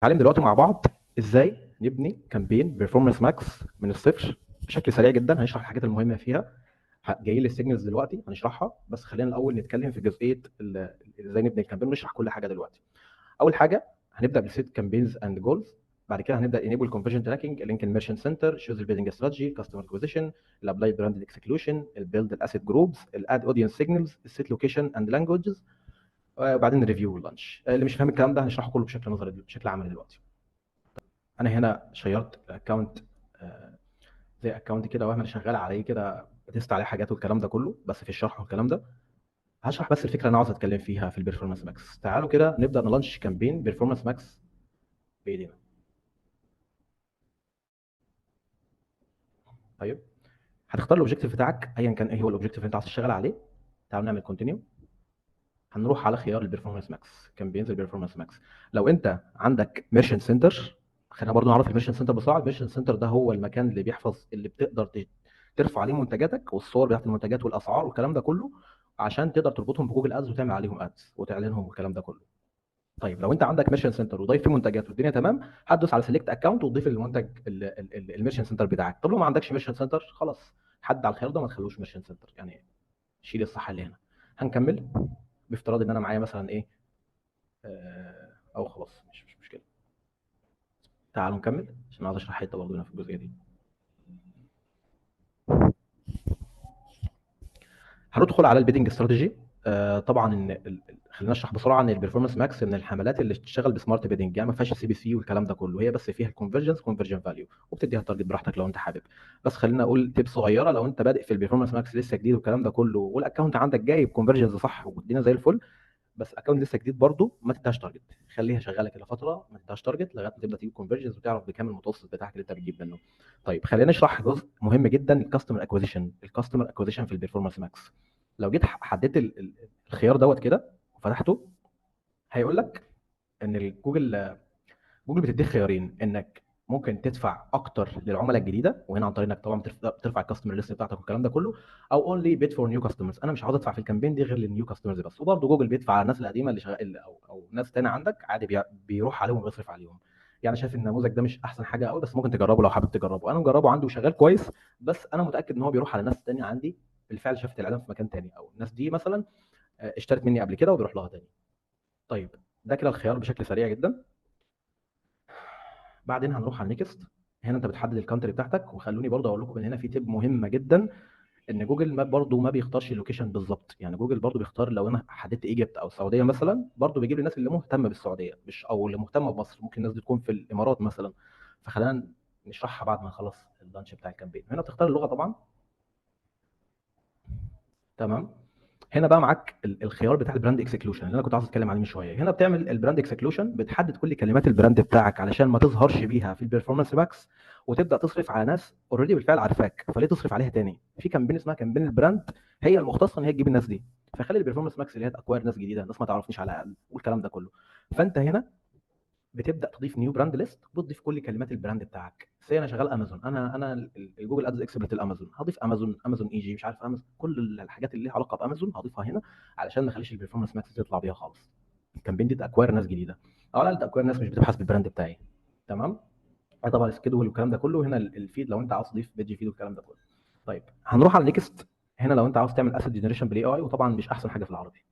هنتعلم دلوقتي مع بعض ازاي نبني كامبين بيرفورمانس ماكس من الصفر بشكل سريع جدا. هنشرح الحاجات المهمه فيها. جايين للسيجنالز دلوقتي هنشرحها، بس خلينا الاول نتكلم في جزئيه ازاي نبني الكامبين ونشرح كل حاجه دلوقتي. اول حاجه هنبدا بسيت كامبينز اند جولز. بعد كده هنبدا انيبل كونفرجن تراكنج، اللينك الميرشن سنتر، شوز البيلدنج استراتيجي، كاستمر اكوزيشن، الابلاي براند اكسكلوشن، البيلد الاسيت جروبز، الاد اودينس سيجنالز، السيت لوكيشن اند لانجوجز، وبعدين الريفيو واللانش. اللي مش فاهم الكلام ده هنشرحه كله بشكل نظري بشكل عملي دلوقتي. انا هنا شيرت اكونت زي اكونت كده، وانا شغال عليه كده بتست عليه حاجات والكلام ده كله، بس في الشرح والكلام ده هشرح بس الفكره اللي انا عاوز اتكلم فيها في البرفورمانس ماكس. تعالوا كده نبدا نلانش كامبين بيرفورمانس ماكس بايدينا. طيب، هتختار الاوبجيكتيف بتاعك ايا كان ايه هو الاوبجيكتيف اللي انت عاوز تشتغل عليه. تعالوا نعمل كونتينيو. هنروح على خيار البرفورمانس ماكس، كامبينز البرفورمانس ماكس. لو انت عندك ميرشن سنتر، خلينا برضو نعرف الميرشن سنتر بسرعه. الميرشن سنتر ده هو المكان اللي بيحفظ، اللي بتقدر ترفع عليه منتجاتك والصور بتاعت المنتجات والاسعار والكلام ده كله، عشان تقدر تربطهم بجوجل ادز وتعمل عليهم ادز وتعلنهم والكلام ده كله. طيب، لو انت عندك ميرشن سنتر وضايف فيه منتجات والدنيا تمام، هتدوس على سيلكت اكونت وتضيف المنتج الميرشن سنتر بتاعك. طب لو ما عندكش ميرشن سنتر، خلاص حد على الخيار ده ما تخلوش ميرشن سنتر، يعني شيل الصح اللي هنا. هنكمل بافتراض ان انا معايا مثلا ايه، او خلاص مش مشكله. تعالوا نكمل عشان عايز اشرح حته برضه هنا في الجزئيه دي. هندخل على البيدنج استراتيجي. طبعا خلينا نشرح بسرعه ان البرفورمانس ماكس من الحملات اللي بتشتغل بسمارت بيدنج، يعني ما فيهاش سي بي سي والكلام ده كله، هي بس فيها الكونفرجنس كونفرجن فاليو، وبتديها تارجت براحتك لو انت حابب. بس خلينا اقول تيب صغيره، لو انت بادئ في البرفورمانس ماكس لسه جديد والكلام ده كله، والاكونت عندك جايب كونفرجنس صح والدنيا زي الفل، بس اكونت لسه جديد برضه، ما تديهاش تارجت. خليها شغاله كده فتره، ما تديهاش تارجت لغايه ما تبدا تجيب كونفرجنز وتعرف بكام المتوسط بتاعك اللي انت بتجيب منه. طيب، خلينا نشرح جزء مهم جدا، الكاستمر اكوزيشن. الكاستمر اكوزيشن في البرفورمانس ماكس، لو جيت حددت الخيار دوت كده وفتحته، هيقول لك ان جوجل بتديك خيارين، انك ممكن تدفع اكتر للعملاء الجديده، وهنا عن طريق انك طبعا بترفع الكاستمر ليست بتاعتك والكلام ده كله، او اونلي بيت فور نيو كاستمرز، انا مش عاوز ادفع في الكامبين دي غير للنيو كاستمرز بس. وبرضه جوجل بيدفع على الناس القديمه اللي شغال، او ناس تاني عندك عادي بيروح عليهم ويصرف عليهم. يعني شايف ان النموذج ده مش احسن حاجه قوي، بس ممكن تجربه لو حابب تجربه. انا مجربه عندي وشغال كويس، بس انا متاكد ان هو بيروح على ناس تانية عندي بالفعل شافت الاعلان في مكان تاني، او الناس دي مثلا اشترت مني قبل كده وبيروح لها تاني. طيب، ده كده الخيار بشكل سريع جدا. بعدين هنروح على نيكست. هنا انت بتحدد الكانتري بتاعتك، وخلوني برضه اقول لكم من هنا في تيب مهمه جدا، ان جوجل ماب برضه ما بيختارش اللوكيشن بالظبط. يعني جوجل برضه بيختار، لو انا حددت ايجيبت او السعوديه مثلا، برضه بيجيب لي الناس اللي مهتمه بالسعوديه، مش او اللي مهتمه بمصر، ممكن الناس دي تكون في الامارات مثلا. فخلينا نشرحها بعد ما نخلص اللانش بتاع الكامبين. هنا بتختار اللغه طبعا. تمام. هنا بقى معاك الخيار بتاع البراند اكسكلوشن اللي انا كنت عاوز اتكلم عليه من شويه. هنا بتعمل البراند اكسكلوشن، بتحدد كل كلمات البراند بتاعك علشان ما تظهرش بيها في البرفورمانس ماكس، وتبدا تصرف على ناس اوريدي بالفعل عارفاك، فليه تصرف عليها تاني؟ في كامبين اسمها كامبين البراند، هي المختصه ان هي تجيب الناس دي. فخلي البرفورمانس ماكس اللي هي تاكوير ناس جديده، ناس ما تعرفنيش على الاقل والكلام ده كله. فانت هنا بتبدا تضيف نيو براند ليست، وتضيف كل كلمات البراند بتاعك. انا شغال امازون، انا الجوجل ادز اكسبرت الامازون، هضيف امازون اي جي، مش عارف امازون، كل الحاجات اللي ليها علاقه بامازون هضيفها هنا، علشان ما اخليش البرفورمانس ماكس تطلع بيها خالص. الكامبين دي تاكوير ناس جديده، او لا تاكوير ناس مش بتبحث بالبراند بتاعي. تمام. طبعا السكيدول والكلام ده كله. هنا الفيد لو انت عاوز تضيف بيجي فيد والكلام ده كله. طيب، هنروح على النكست. هنا لو انت عاوز تعمل اسيت جنريشن بالاي اي، وطبعا مش احسن حاجه في العربي.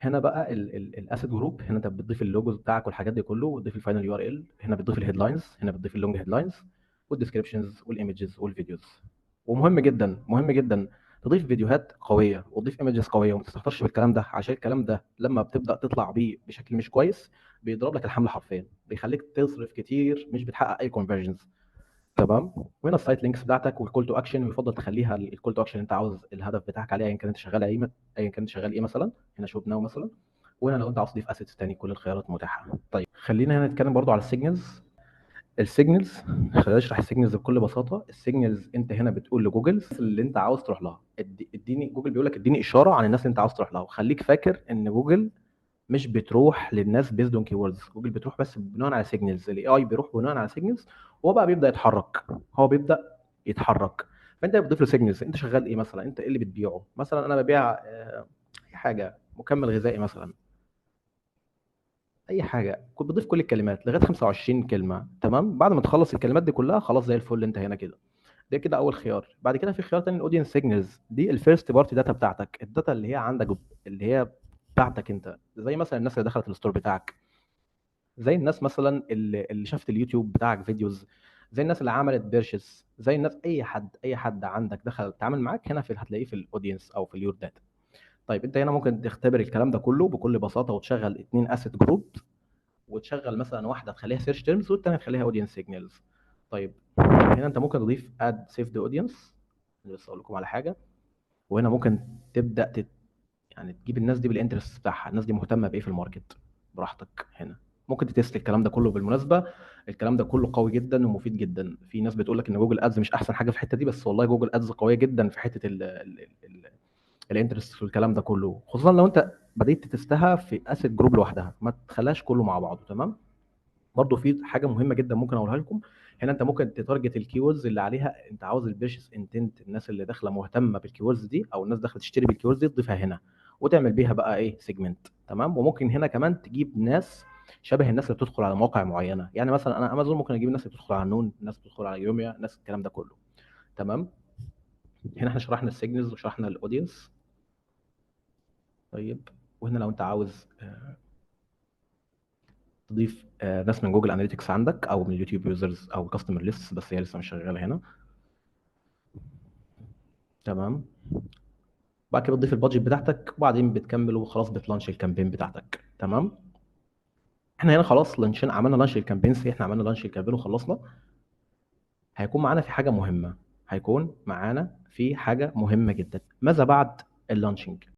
هنا بقى الاسيت جروب، هنا انت بتضيف اللوجوز بتاعك والحاجات دي كله، وتضيف الفاينل يو ار ال. هنا بتضيف الهيدلاينز، هنا بتضيف اللونج هيدلاينز والديسكربشنز والايمجز والفيديوز. ومهم جدا مهم جدا تضيف فيديوهات قويه وتضيف ايمجز قويه، وما تستهترش بالكلام ده، عشان الكلام ده لما بتبدا تطلع بيه بشكل مش كويس بيضرب لك الحمل حرفيا، بيخليك تصرف كتير مش بتحقق اي كونفرجنز. تمام. وهنا السايت لينكس بتاعتك والكول تو اكشن، ويفضل تخليها الكول تو اكشن انت عاوز الهدف بتاعك عليه، ايا كان انت شغال ايه، ايا كان انت شغال ايه مثلا. هنا شوب ناو مثلا. وهنا لو انت عاوز تضيف اسيتس تاني، كل الخيارات متاحه. طيب، خلينا هنا نتكلم برضو على السيجنالز. السيجنالز، خلينا نشرح السيجنالز بكل بساطه. السيجنالز انت هنا بتقول لجوجل اللي انت عاوز تروح لها، اديني، جوجل بيقول لك اديني اشاره عن الناس اللي انت عاوز تروح لها. وخليك فاكر ان جوجل مش بتروح للناس بيزد اون كي ووردز، جوجل بتروح بس بناء على سيجنالز. الاي اي بيروح بناء على سيجنالز، وهو بقى بيبدا يتحرك، هو بيبدا يتحرك. فانت بتضيف له سيجنالز، انت شغال ايه مثلا، انت ايه اللي بتبيعه مثلا. انا ببيع حاجه مكمل غذائي مثلا، اي حاجه، كنت بضيف كل الكلمات لغايه 25 كلمه. تمام، بعد ما تخلص الكلمات دي كلها خلاص زي الفل، انت هنا كده. ده كده اول خيار. بعد كده في خيار تاني، الاودينس سيجنالز. دي الفيرست بارتي داتا بتاعتك، الداتا اللي هي عندك، اللي هي بتاعتك انت، زي مثلا الناس اللي دخلت الستور بتاعك، زي الناس مثلا اللي شافت اليوتيوب بتاعك فيديوز، زي الناس اللي عملت بيرشز، زي الناس، اي حد عندك دخل اتعامل معاك هنا، هتلاقيه في الاودينس او في اليور داتا. طيب انت هنا ممكن تختبر الكلام ده كله بكل بساطه، وتشغل اتنين اسيت جروب، وتشغل مثلا واحده تخليها سيرش تيرمز والتانيه تخليها اودينس سيجنالز. طيب هنا انت ممكن تضيف اد سيف ذا اودينس، بس اقول لكم على حاجه. وهنا ممكن تبدا يعني تجيب الناس دي بالانترست بتاعها، الناس دي مهتمه بايه في الماركت، براحتك هنا. ممكن تتست الكلام ده كله بالمناسبه. الكلام ده كله قوي جدا ومفيد جدا. في ناس بتقول لك ان جوجل ادز مش احسن حاجه في الحته دي، بس والله جوجل ادز قويه جدا في حته الانترست في الكلام ده كله، خصوصا لو انت بديت تتستها في اسيت جروب لوحدها، ما تخليهاش كله مع بعضه. تمام. برضو في حاجه مهمه جدا ممكن اقولها لكم. هنا انت ممكن تتارجت الكيوردز اللي عليها انت عاوز البيرشيس انتنت، الناس اللي داخله مهتمه بالكيوردز دي، او الناس داخله تشتري بالكيوردز دي، تضيفها هنا وتعمل بيها بقى ايه سيجمنت. تمام. وممكن هنا كمان تجيب ناس شبه الناس اللي بتدخل على مواقع معينه، يعني مثلا انا امازون ممكن اجيب الناس اللي بتدخل على نون، الناس اللي بتدخل على يوميا، الناس الكلام ده كله. تمام. هنا احنا شرحنا السيجنالز وشرحنا الاودينس. طيب، وهنا لو انت عاوز تضيف ناس من جوجل اناليتكس عندك، او من اليوتيوب يوزرز، او كاستمر ليست، بس هي لسه مش شغاله هنا. تمام. بعد كده بتضيف البادجت بتاعتك، وبعدين بتكمل وخلاص بتلانش الكامبين بتاعتك. تمام. احنا هنا خلاص لانشين، عملنا لانش الكامبينز، احنا عملنا لانش الكامبين وخلصنا. هيكون معانا في حاجه مهمه، هيكون معانا في حاجه مهمه جدا. ماذا بعد اللانشنج؟